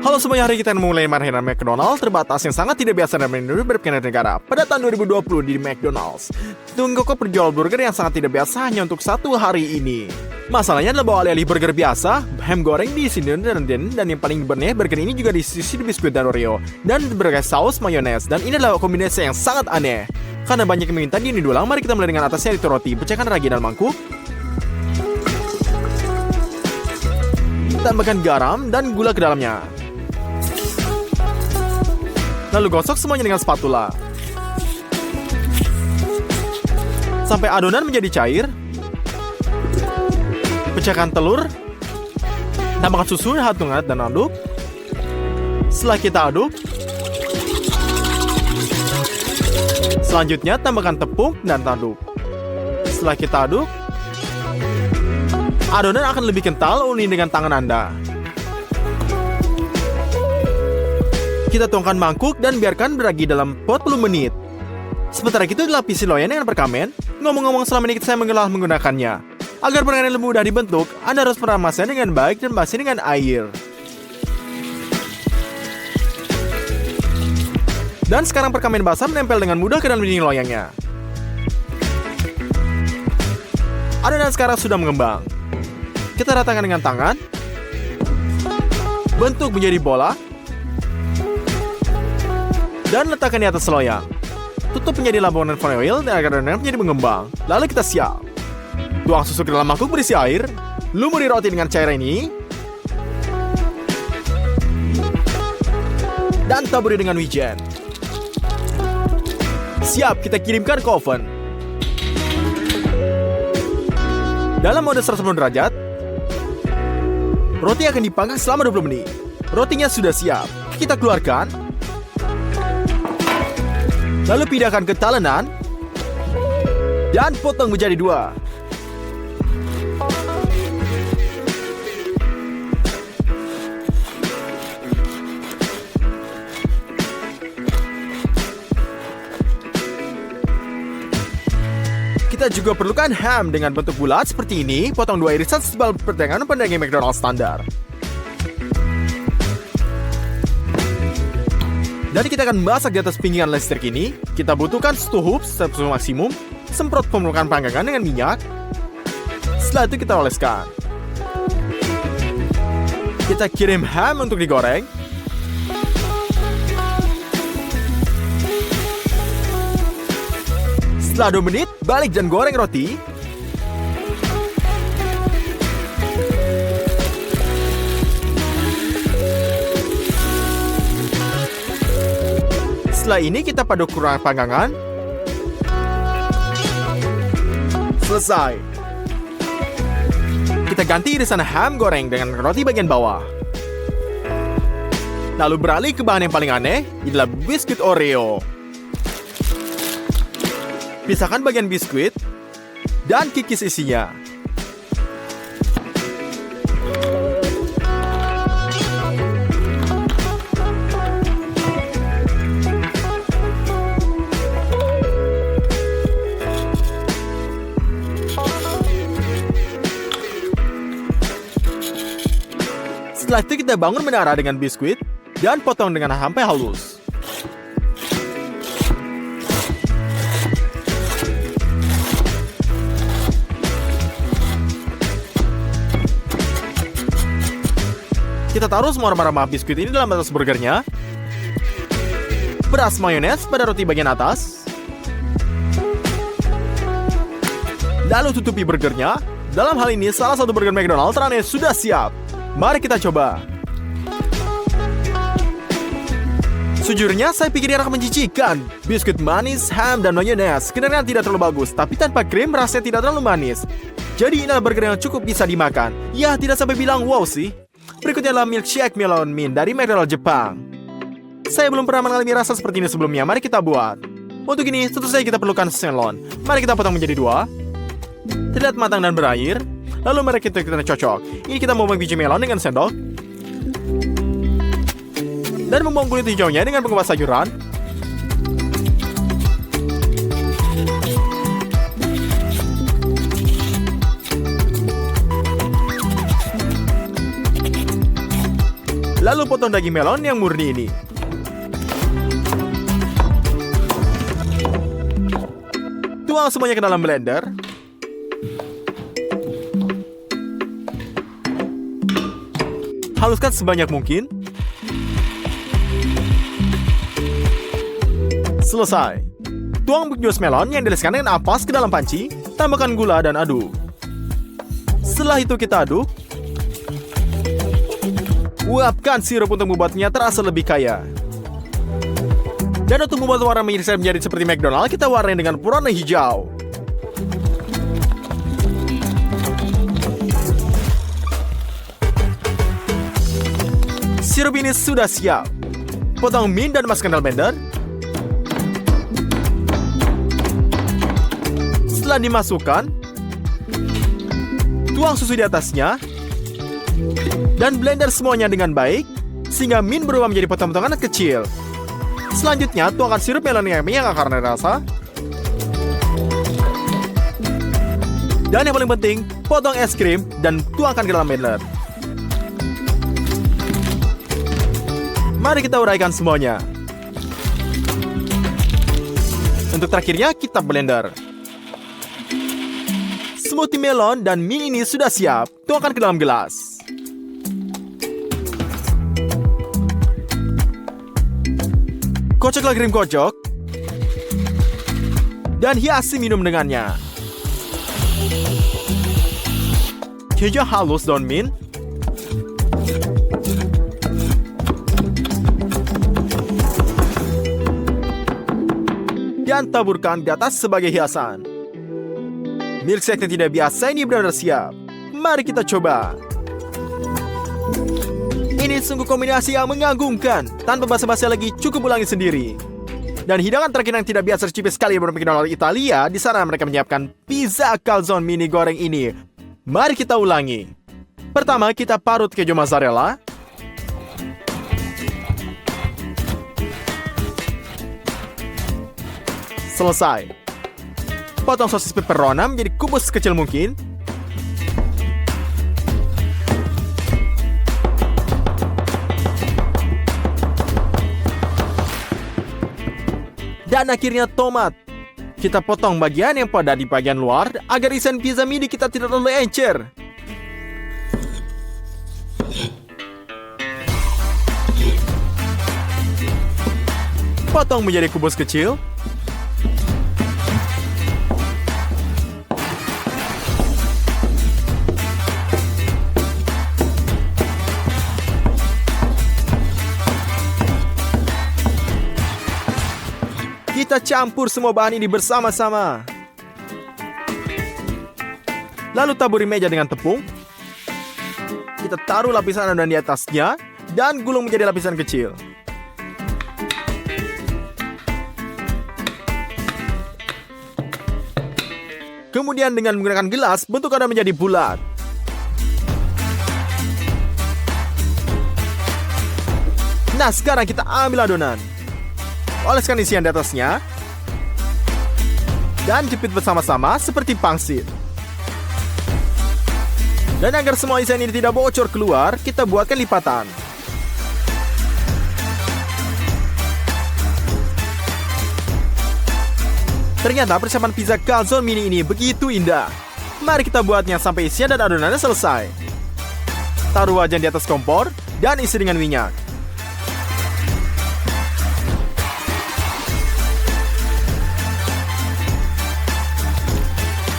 Halo semuanya, hari kita mulai mainan McDonald's terbatas yang sangat tidak biasa dan menu berpindah negara pada tahun 2020 di McDonald's. Tunggu kok penjual burger yang sangat tidak biasa hanya untuk satu hari ini. Masalahnya adalah bawa alih-alih burger biasa, ham goreng diisi dan yang paling benih, burger ini juga diisi biskuit dan Oreo dan berbagai saus mayones, dan ini adalah kombinasi yang sangat aneh. Karena banyak yang meminta ini diulang, mari kita mulai dengan atasnya itu roti, pecahkan ragi dalam mangkuk, tambahkan garam dan gula ke dalamnya. Lalu gosok semuanya dengan spatula sampai adonan menjadi cair. Pecahkan telur, tambahkan susu hangat dan aduk. Setelah kita aduk, selanjutnya tambahkan tepung dan aduk. Setelah kita aduk, adonan akan lebih kental uleni dengan tangan Anda. Kita tuangkan mangkuk dan biarkan beragi dalam 40 menit. Sementara itu dilapisi loyang dengan perkamen. Ngomong-ngomong, selama ini saya menggunakannya. Agar permen lebih mudah dibentuk, Anda harus meramasnya dengan baik dan basi dengan air. Dan sekarang perkamen basah menempel dengan mudah ke dalam dinding loyangnya. Adonan sekarang sudah mengembang. Kita ratakan dengan tangan. Bentuk menjadi bola. Dan letakkan di atas loyang. Tutup menjadi lampuan foil dan agar adonannya menjadi mengembang. Lalu kita siap. Tuang susu ke dalam mangkuk berisi air. Lumuri roti dengan cairan ini. Dan taburi dengan wijen. Siap, kita kirimkan ke oven. Dalam mode 180 derajat. Roti akan dipanggang selama 20 menit. Rotinya sudah siap. Kita keluarkan. Lalu pindahkan ke talenan dan potong menjadi 2. Kita juga perlukan ham dengan bentuk bulat seperti ini. Potong 2 irisan setebal pertengahan pendaging McDonald's standar. Jadi kita akan masak di atas pinggiran listrik ini. Kita butuhkan 1 hoops sesuai maksimum. Semprot pemerukan panggangan dengan minyak. Setelah itu kita oleskan. Kita kirim ham untuk digoreng. Setelah 2 menit, balik dan goreng roti. Setelah ini kita paduk kurang panggangan. Selesai. Kita ganti irisan ham goreng dengan roti bagian bawah. Lalu beralih ke bahan yang paling aneh, adalah biskuit Oreo. Pisahkan bagian biskuit dan kikis isinya. Setelah itu kita bangun menara dengan biskuit dan potong dengan sampai halus. Kita taruh semua remah-remah biskuit ini dalam atas burgernya. Peras mayones pada roti bagian atas. Lalu tutupi burgernya. Dalam hal ini, salah satu burger McDonald's teraneh sudah siap. Mari kita coba. Sejujurnya, saya pikir dia akan menjijikan. Biskuit manis, ham, dan mayones kedengaran tidak terlalu bagus, tapi tanpa krim rasanya tidak terlalu manis. Jadi inilah burger yang cukup bisa dimakan. Ya, tidak sampai bilang wow sih. Berikutnya adalah milkshake melon mint dari McDonald's Jepang. Saya belum pernah mengalami rasa seperti ini sebelumnya. Mari kita buat. Untuk ini, tentu saja kita perlukan melon. Mari kita potong menjadi 2. Terlihat matang dan berair. Lalu mari kita cocok. Ini kita membuang biji melon dengan sendok. Dan membuang kulit hijaunya dengan pengupas sayuran. Lalu potong daging melon yang murni ini. Tuang semuanya ke dalam blender. Haluskan sebanyak mungkin. Selesai. Tuang jus melon yang dioleskan dengan ampas ke dalam panci. Tambahkan gula dan aduk. Setelah itu kita aduk. Uapkan sirup untuk membuatnya terasa lebih kaya. Dan untuk membuat warna menjadi seperti McDonald, kita warnai dengan warna hijau. Sirup ini sudah siap. Potong mint dan masukkan dalam blender. Setelah dimasukkan, tuang susu di atasnya. Dan blender semuanya dengan baik, sehingga mint berubah menjadi potong-potongan kecil. Selanjutnya, tuangkan sirup melon yang karena rasa. Dan yang paling penting, potong es krim dan tuangkan ke dalam blender. Mari kita uraikan semuanya. Untuk terakhirnya, kita blender. Smoothie melon dan mie ini sudah siap. Tuangkan ke dalam gelas. Kocoklah krim kocok. Dan hiasi minum dengannya. Keju halus daun mint. Dan taburkan di atas sebagai hiasan. Milkshake yang tidak biasa ini benar-benar siap. Mari kita coba. Ini sungguh kombinasi yang mengagumkan. Tanpa basa-basi lagi, cukup ulangi sendiri. Dan hidangan terakhir yang tidak biasa tercipis sekali berbikin oleh Italia, di sana mereka menyiapkan pizza calzone mini goreng ini. Mari kita ulangi. Pertama, kita parut keju mozzarella. Selesai. Potong sosis pepperoni menjadi kubus sekecil mungkin. Dan akhirnya tomat. Kita potong bagian yang padat di bagian luar agar isian pizza mini kita tidak terlalu encer. Potong menjadi kubus kecil. Kita campur semua bahan ini bersama-sama. Lalu taburi meja dengan tepung. Kita taruh lapisan adonan di atasnya dan gulung menjadi lapisan kecil. Kemudian dengan menggunakan gelas, bentuk adonan menjadi bulat. Nah, sekarang kita ambil adonan. Oleskan isian di atasnya. Dan jepit bersama-sama seperti pangsit. Dan agar semua isian ini tidak bocor keluar, kita buatkan lipatan. Ternyata persiapan pizza calzone mini ini begitu indah. Mari kita buatnya sampai isian dan adonannya selesai. Taruh wajan di atas kompor dan isi dengan minyak.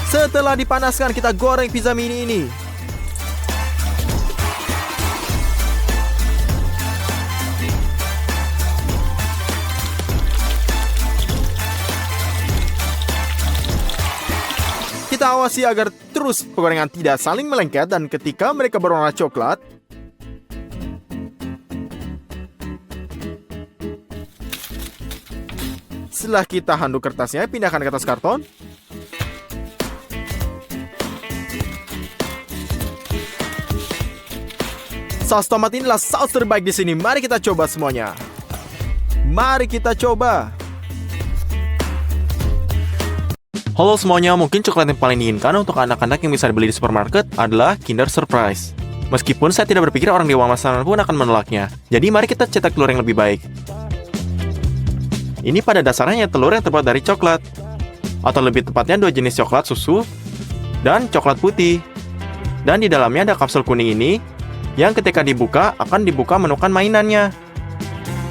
Setelah dipanaskan, kita goreng pizza mini ini. Kita awasi agar terus penggorengan tidak saling melengket dan ketika mereka berwarna coklat, setelah kita handuk kertasnya, pindahkan ke atas karton. Saus tomat inilah saus terbaik di sini. Mari kita coba semuanya. Mari kita coba. Halo semuanya, mungkin coklat yang paling diinginkan untuk anak-anak yang bisa dibeli di supermarket adalah Kinder Surprise. Meskipun saya tidak berpikir orang dewasa pun akan menolaknya. Jadi mari kita cetak telur yang lebih baik. Ini pada dasarnya telur yang terbuat dari coklat. Atau lebih tepatnya dua jenis coklat susu dan coklat putih. Dan di dalamnya ada kapsul kuning ini yang ketika dibuka akan dibuka menemukan mainannya.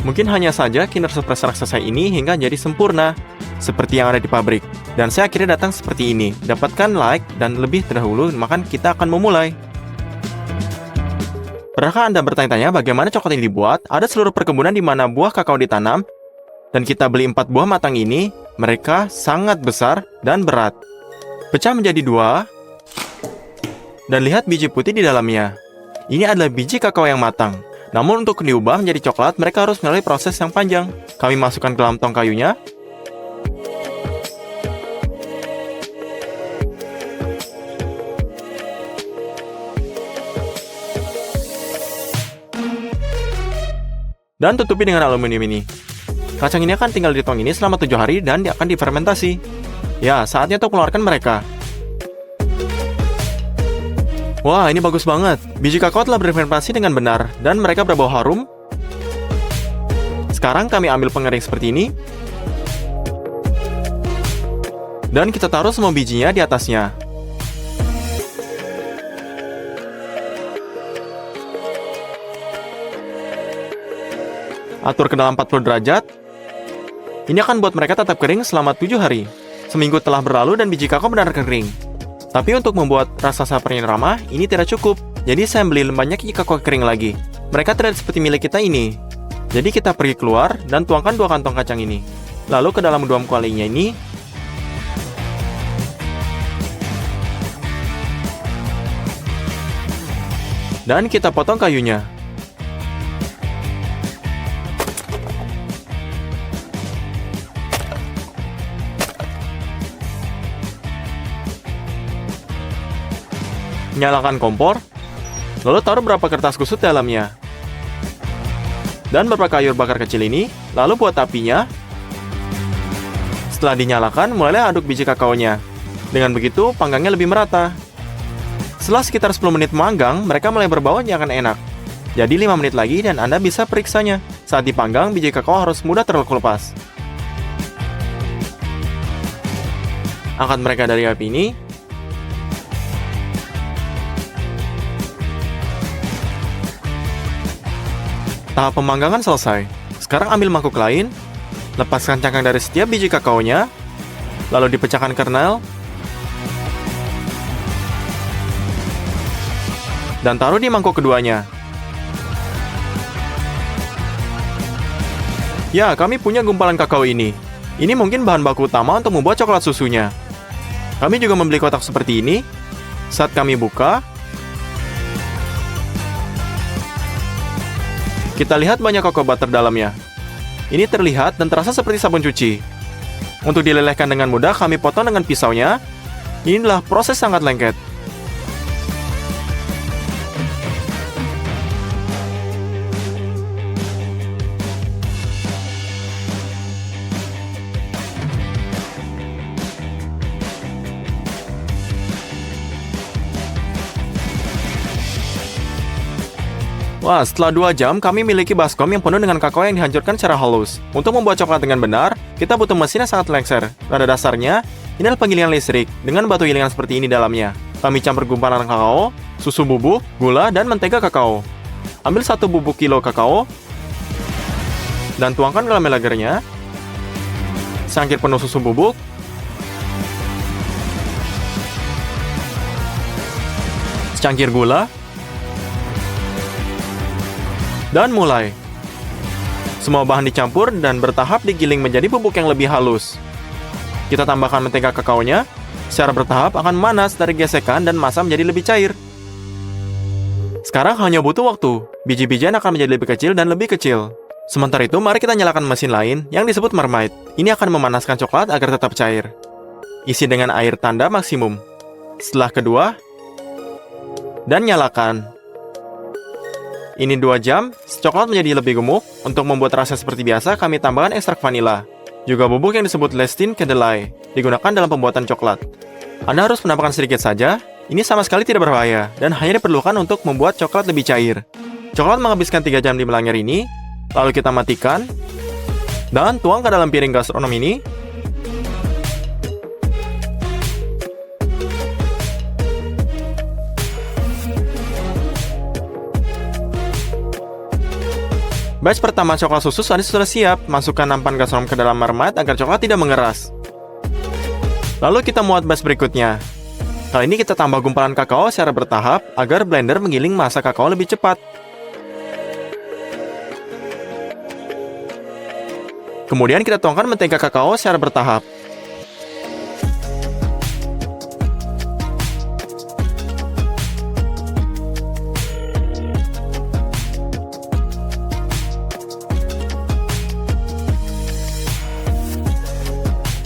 Mungkin hanya saja Kinder Surprise raksasa ini hingga jadi sempurna seperti yang ada di pabrik. Dan saya akhirnya datang seperti ini. Dapatkan like dan lebih terdahulu, maka kita akan memulai. Pernahkah Anda bertanya-tanya bagaimana coklat ini dibuat? Ada seluruh perkebunan di mana buah kakao ditanam, dan kita beli 4 buah matang ini. Mereka sangat besar dan berat. Pecah menjadi 2, dan lihat biji putih di dalamnya. Ini adalah biji kakao yang matang. Namun untuk diubah menjadi coklat, mereka harus melalui proses yang panjang. Kami masukkan ke dalam tong kayunya. Dan tutupi dengan aluminium ini. Kacang ini akan tinggal di tong ini selama 7 hari dan akan difermentasi. Ya, saatnya untuk keluarkan mereka. Wah, ini bagus banget. Biji kakao telah berfermentasi dengan benar dan mereka berbau harum. Sekarang kami ambil pengering seperti ini. Dan kita taruh semua bijinya di atasnya. Atur ke dalam 40 derajat. Ini akan buat mereka tetap kering selama 7 hari. Seminggu telah berlalu dan biji kakao benar kering. Tapi untuk membuat raksasa pernyataan ramah, ini tidak cukup. Jadi saya beli banyak biji kakao kering lagi. Mereka terlihat seperti milik kita ini. Jadi kita pergi keluar dan tuangkan 2 kantong kacang ini. Lalu ke dalam 2 kualinya ini. Dan kita potong kayunya. Nyalakan kompor, lalu taruh beberapa kertas kusut dalamnya. Dan beberapa kayu bakar kecil ini, lalu buat apinya. Setelah dinyalakan, mulailah aduk biji kakaonya. Dengan begitu, panggangnya lebih merata. Setelah sekitar 10 menit manggang, mereka mulai berbau yang akan enak. Jadi 5 menit lagi dan Anda bisa periksanya. Saat dipanggang, biji kakao harus mudah terkelupas. Angkat mereka dari api ini. Tahap pemanggangan selesai. Sekarang ambil mangkuk lain, lepaskan cangkang dari setiap biji kakaonya, lalu dipecahkan kernel, dan taruh di mangkuk keduanya. Ya, kami punya gumpalan kakao ini. Ini mungkin bahan baku utama untuk membuat coklat susunya. Kami juga membeli kotak seperti ini. Saat kami buka, kita lihat banyak kakao butter dalamnya. Ini terlihat dan terasa seperti sabun cuci. Untuk dilelehkan dengan mudah, kami potong dengan pisaunya. Inilah proses sangat lengket. Wah, setelah 2 jam, kami memiliki baskom yang penuh dengan kakao yang dihancurkan secara halus. Untuk membuat coklat dengan benar, kita butuh mesin yang sangat lengser. Pada dasarnya, ini adalah penggilingan listrik, dengan batu gilingan seperti ini dalamnya. Kami campur gumpalan kakao, susu bubuk, gula, dan mentega kakao. Ambil 1 bubuk kilo kakao, dan tuangkan ke dalam melagernya. Secangkir penuh susu bubuk, secangkir gula, dan mulai. Semua bahan dicampur dan bertahap digiling menjadi bubuk yang lebih halus. Kita tambahkan mentega kakaonya. Secara bertahap akan manas dari gesekan dan massa menjadi lebih cair. Sekarang hanya butuh waktu. Biji-bijian akan menjadi lebih kecil dan lebih kecil. Sementara itu, mari kita nyalakan mesin lain yang disebut marmite. Ini akan memanaskan coklat agar tetap cair. Isi dengan air tanda maksimum. Setelah kedua, dan nyalakan. Ini 2 jam, coklat menjadi lebih gemuk. Untuk membuat rasa seperti biasa, kami tambahkan ekstrak vanila. Juga bubuk yang disebut lecithin candelai, digunakan dalam pembuatan coklat. Anda harus menambahkan sedikit saja, Ini sama sekali tidak berbahaya, dan hanya diperlukan untuk membuat coklat lebih cair. Coklat menghabiskan 3 jam di melangir ini, lalu kita matikan, dan tuang ke dalam piring gastronom ini. Batch pertama coklat susu sudah siap. Masukkan nampan gastronom ke dalam marmite agar coklat tidak mengeras. Lalu kita muat batch berikutnya. Kali ini kita tambah gumpalan kakao secara bertahap agar blender menggiling massa kakao lebih cepat. Kemudian kita tuangkan mentega kakao secara bertahap.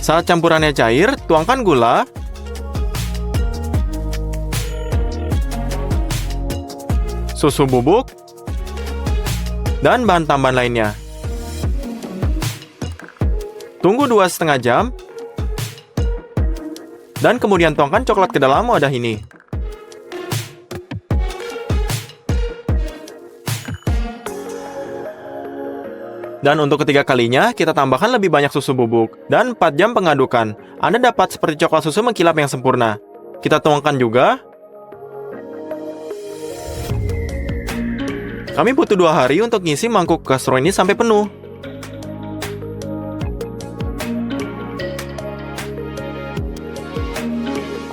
Saat campurannya cair, tuangkan gula, susu bubuk, dan bahan tambahan lainnya. Tunggu 2,5 jam, dan kemudian tuangkan coklat ke dalam wadah ini. Dan untuk ketiga kalinya, kita tambahkan lebih banyak susu bubuk. Dan 4 jam pengadukan. Anda dapat seperti coklat susu mengkilap yang sempurna. Kita tuangkan juga. Kami butuh 2 hari untuk ngisi mangkuk gastro ini sampai penuh.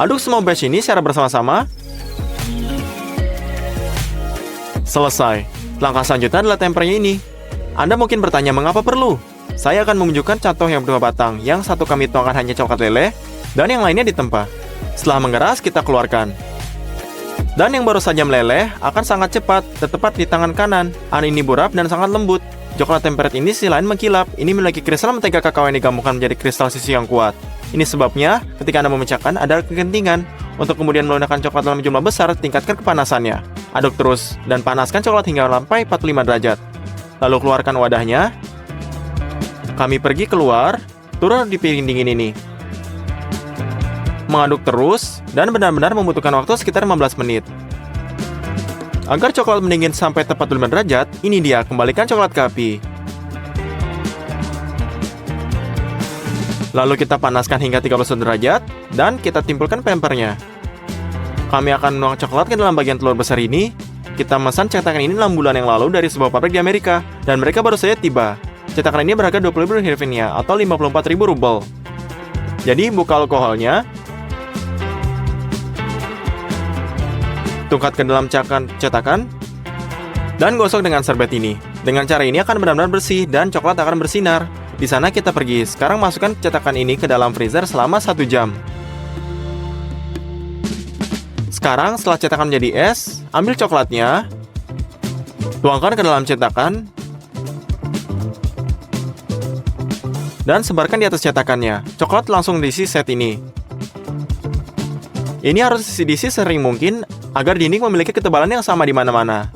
Aduk semua batch ini secara bersama-sama. Selesai. Langkah selanjutnya adalah tempernya ini. Anda mungkin bertanya mengapa perlu? Saya akan menunjukkan contoh yang berdua batang. Yang satu kami tuangkan hanya coklat leleh, dan yang lainnya ditempa. Setelah mengeras, kita keluarkan. Dan yang baru saja meleleh akan sangat cepat, tepat di tangan kanan. Ini burap dan sangat lembut. Coklat tempered ini sisi lain mengkilap. Ini memiliki kristal mentega kakao yang digabungkan menjadi kristal sisi yang kuat. Ini sebabnya, ketika Anda memecahkan, ada kegentingan. Untuk kemudian melunakkan coklat dalam jumlah besar, tingkatkan kepanasannya. Aduk terus, dan panaskan coklat hingga sampai 45 derajat. Lalu keluarkan wadahnya. Kami pergi keluar, turun di piring dingin ini. Mengaduk terus, dan benar-benar membutuhkan waktu sekitar 15 menit. Agar coklat mendingin sampai tepat 45 derajat, ini dia, kembalikan coklat ke api. Lalu kita panaskan hingga 31 derajat, dan kita timpulkan pempernya. Kami akan menuang coklat ke dalam bagian telur besar ini. Kita memesan cetakan ini 6 bulan yang lalu dari sebuah pabrik di Amerika, dan mereka baru saja tiba. Cetakan ini berharga 20.000 hryvnia atau 54.000 rubel. Jadi, buka alkoholnya, tungkat ke dalam cetakan, dan gosok dengan serbet ini. Dengan cara ini akan benar-benar bersih, dan coklat akan bersinar. Di sana kita pergi. Sekarang masukkan cetakan ini ke dalam freezer selama 1 jam. Sekarang setelah cetakan menjadi es, ambil coklatnya, tuangkan ke dalam cetakan, dan sebarkan di atas cetakannya. Coklat langsung diisi set ini. Ini harus diisi sering mungkin agar dinding memiliki ketebalan yang sama di mana-mana.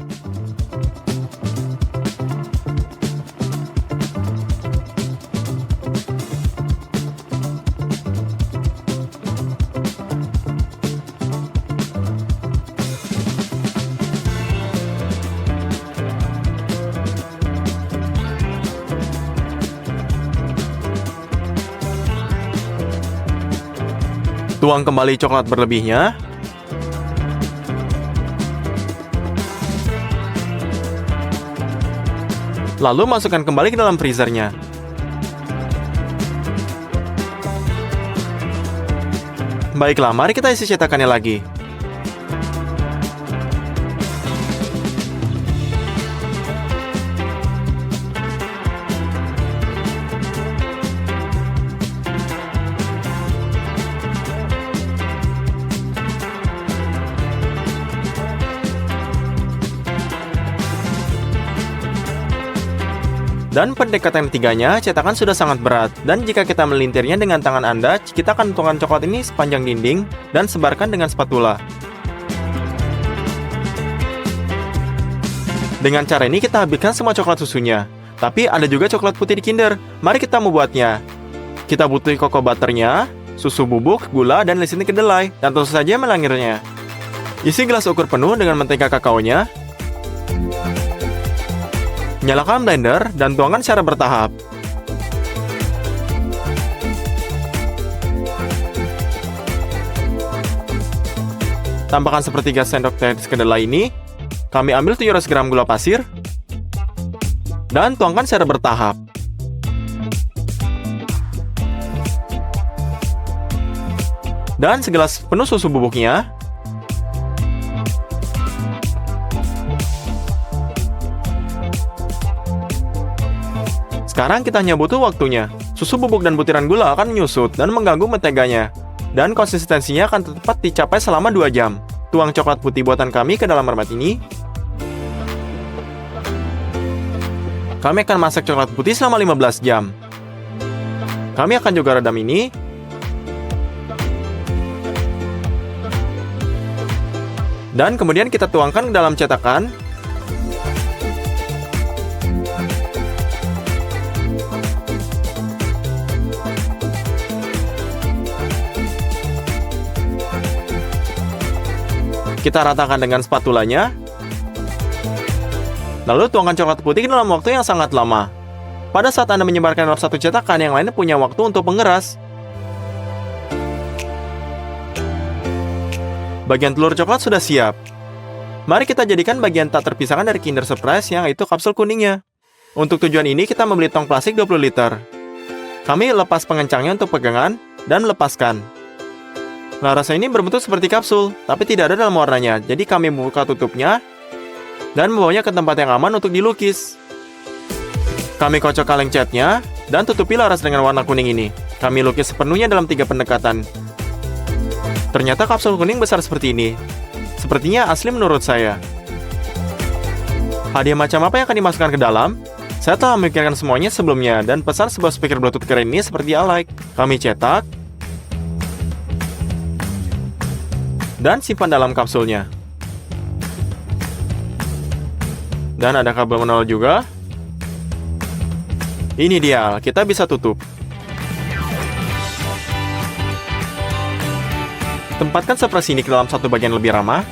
Tuang kembali coklat berlebihnya. Lalu masukkan kembali ke dalam freezernya. Baiklah, mari kita isi cetakannya lagi. Dan pendekatan ketiganya, cetakan sudah sangat berat. Dan jika kita melintirnya dengan tangan Anda, kita akan tuangkan coklat ini sepanjang dinding dan sebarkan dengan spatula. Dengan cara ini kita habiskan semua coklat susunya. Tapi ada juga coklat putih di Kinder. Mari kita membuatnya. Kita butuh cocoa butternya, susu bubuk, gula, dan lesitin kedelai. Dan tentu saja melangirnya. Isi gelas ukur penuh dengan mentega kakaonya. Nyalakan blender dan tuangkan secara bertahap. Tambahkan sepertiga sendok teh kedelai ini. Kami ambil 700 gram gula pasir dan tuangkan secara bertahap. Dan segelas penuh susu bubuknya. Sekarang kita hanya butuh waktunya. Susu bubuk dan butiran gula akan menyusut dan mengganggu menteganya. Dan konsistensinya akan tepat dicapai selama 2 jam. Tuang coklat putih buatan kami ke dalam mermat ini. Kami akan masak coklat putih selama 15 jam. Kami akan juga redam ini. Dan kemudian kita tuangkan ke dalam cetakan. Kita ratakan dengan spatulanya. Lalu tuangkan coklat putih dalam waktu yang sangat lama. Pada saat Anda menyebarkan dalam satu cetakan, yang lainnya punya waktu untuk mengeras. Bagian telur coklat sudah siap. Mari kita jadikan bagian tak terpisahkan dari Kinder Surprise, yang itu kapsul kuningnya. Untuk tujuan ini, kita membeli tong plastik 20 liter. Kami lepas pengencangnya untuk pegangan dan melepaskan. Nah, rasa ini berbentuk seperti kapsul, tapi tidak ada dalam warnanya. Jadi kami buka tutupnya dan membawanya ke tempat yang aman untuk dilukis. Kami kocok kaleng catnya dan tutupi laras dengan warna kuning ini. Kami lukis sepenuhnya dalam 3 pendekatan. Ternyata kapsul kuning besar seperti ini. Sepertinya asli menurut saya. Hadiah macam apa yang akan dimasukkan ke dalam? Saya telah memikirkan semuanya sebelumnya dan pesan sebuah speaker Bluetooth keren ini seperti alike. Kami cetak dan simpan dalam kapsulnya. Dan ada kabel menol juga. Ini dia, kita bisa tutup. Tempatkan sepresi ini ke dalam satu bagian lebih ramah.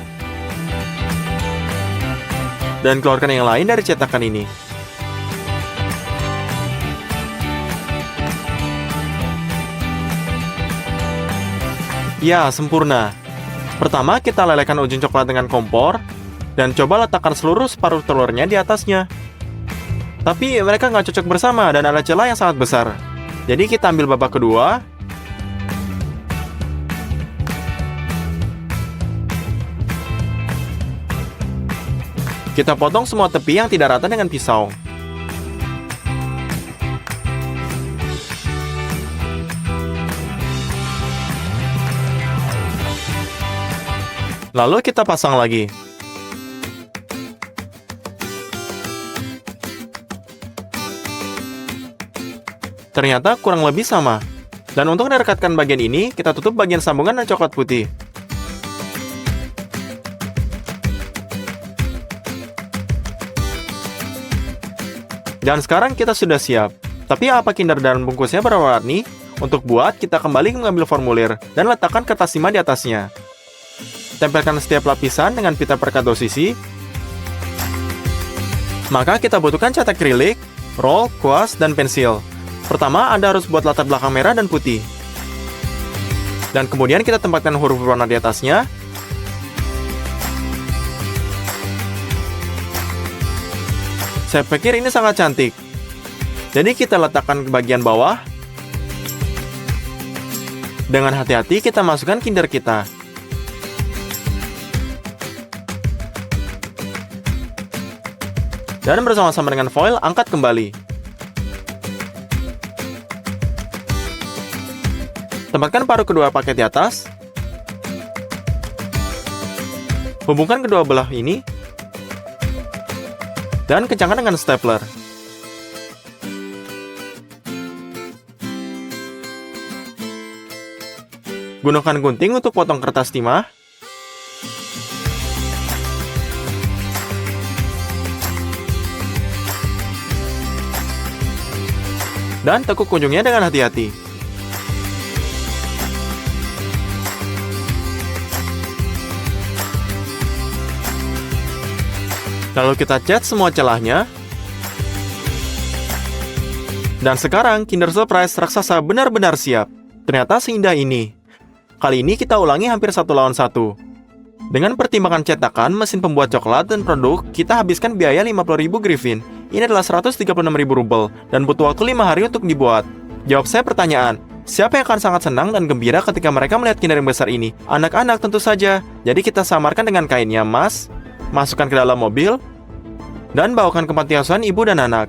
Dan keluarkan yang lain dari cetakan ini. Ya, sempurna. Pertama, kita lelehkan ujung coklat dengan kompor dan coba letakkan seluruh separuh telurnya di atasnya. Tapi mereka nggak cocok bersama dan ada celah yang sangat besar. Jadi kita ambil babak kedua. Kita potong semua tepi yang tidak rata dengan pisau. Lalu kita pasang lagi. Ternyata kurang lebih sama. Dan untuk merekatkan bagian ini, kita tutup bagian sambungan dan coklat putih. Dan sekarang kita sudah siap. Tapi apa Kinder dan bungkusnya berwarna-warni? Untuk buat, kita kembali mengambil formulir dan letakkan kertas timah di atasnya. Tempelkan setiap lapisan dengan pita perekat 2 sisi. Maka kita butuhkan cat akrilik, roll, kuas, dan pensil. Pertama, Anda harus buat latar belakang merah dan putih. Dan kemudian kita tempatkan huruf berwarna di atasnya. Saya pikir ini sangat cantik. Jadi kita letakkan ke bagian bawah. Dengan hati-hati kita masukkan Kinder kita. Dan bersama-sama dengan foil, angkat kembali. Tempatkan paruh kedua paket di atas. Hubungkan kedua belah ini. Dan kencangkan dengan stapler. Gunakan gunting untuk potong kertas timah. Dan tekuk ujungnya dengan hati-hati. Lalu kita cat semua celahnya. Dan sekarang Kinder Surprise raksasa benar-benar siap. Ternyata seindah ini. Kali ini kita ulangi hampir 1 lawan 1. Dengan pertimbangan cetakan, mesin pembuat coklat, dan produk, kita habiskan biaya 50.000 griffin. Ini adalah 136.000 rubel, dan butuh waktu 5 hari untuk dibuat. Jawab saya pertanyaan, siapa yang akan sangat senang dan gembira ketika mereka melihat Kinder yang besar ini? Anak-anak tentu saja. Jadi kita samarkan dengan kainnya, Mas. Masukkan ke dalam mobil, dan bawakan ke panti asuhan ibu dan anak.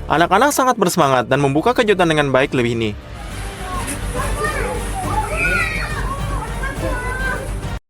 Anak-anak sangat bersemangat dan membuka kejutan dengan baik lebih ini.